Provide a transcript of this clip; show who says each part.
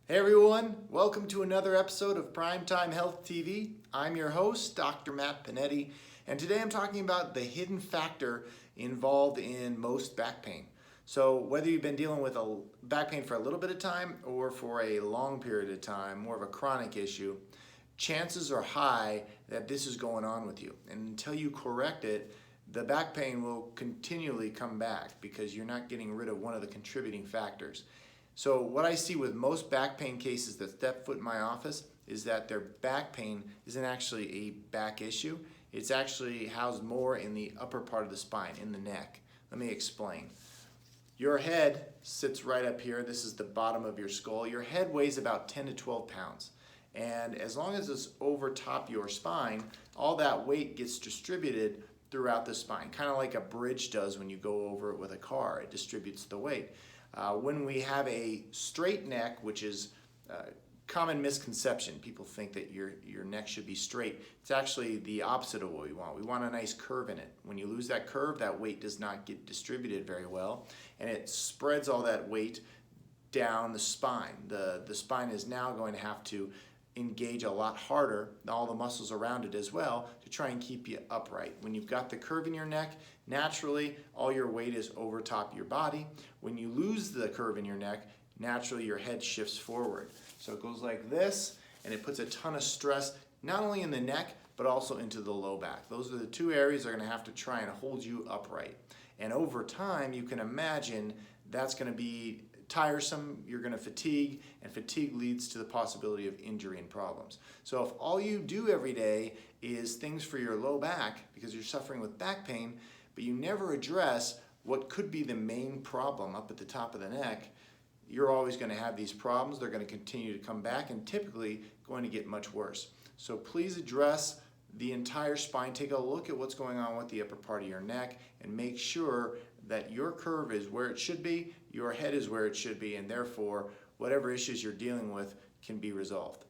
Speaker 1: Hey everyone, welcome to another episode of Primetime Health TV. I'm your host, Dr. Matt Panetti, and today I'm talking about the hidden factor involved in most back pain. So whether you've been dealing with a back pain for a little bit of time or for a long period of time, more of a chronic issue, chances are high that this is going on with you. And until you correct it, the back pain will continually come back because you're not getting rid of one of the contributing factors. So what I see with most back pain cases that step foot in my office is that their back pain isn't actually a back issue. It's actually housed more in the upper part of the spine, in the neck. Let me explain. Your head sits right up here. This is the bottom of your skull. Your head weighs about 10 to 12 pounds. And as long as it's over top your spine, all that weight gets distributed throughout the spine, kind of like a bridge does when you go over it with a car. It distributes the weight. When we have a straight neck, which is a common misconception, people think that your neck should be straight. It's actually the opposite of what we want. We want a nice curve in it. When you lose that curve, that weight does not get distributed very well, and it spreads all that weight down the spine. The spine is now going to have to engage a lot harder, all the muscles around it as well, to try and keep you upright. When you've got the curve in your neck, naturally all your weight is over top your body. When you lose the curve in your neck, naturally your head shifts forward. So it goes like this, and it puts a ton of stress not only in the neck but also into the low back. Those are the two areas that are going to have to try and hold you upright. And over time, you can imagine that's going to be tiresome, you're going to fatigue, and fatigue leads to the possibility of injury and problems. So if all you do every day is things for your low back because you're suffering with back pain, but you never address what could be the main problem up at the top of the neck, you're always going to have these problems. They're going to continue to come back and typically going to get much worse. So please address the entire spine. Take a look at what's going on with the upper part of your neck and make sure that your curve is where it should be, your head is where it should be, and therefore whatever issues you're dealing with can be resolved.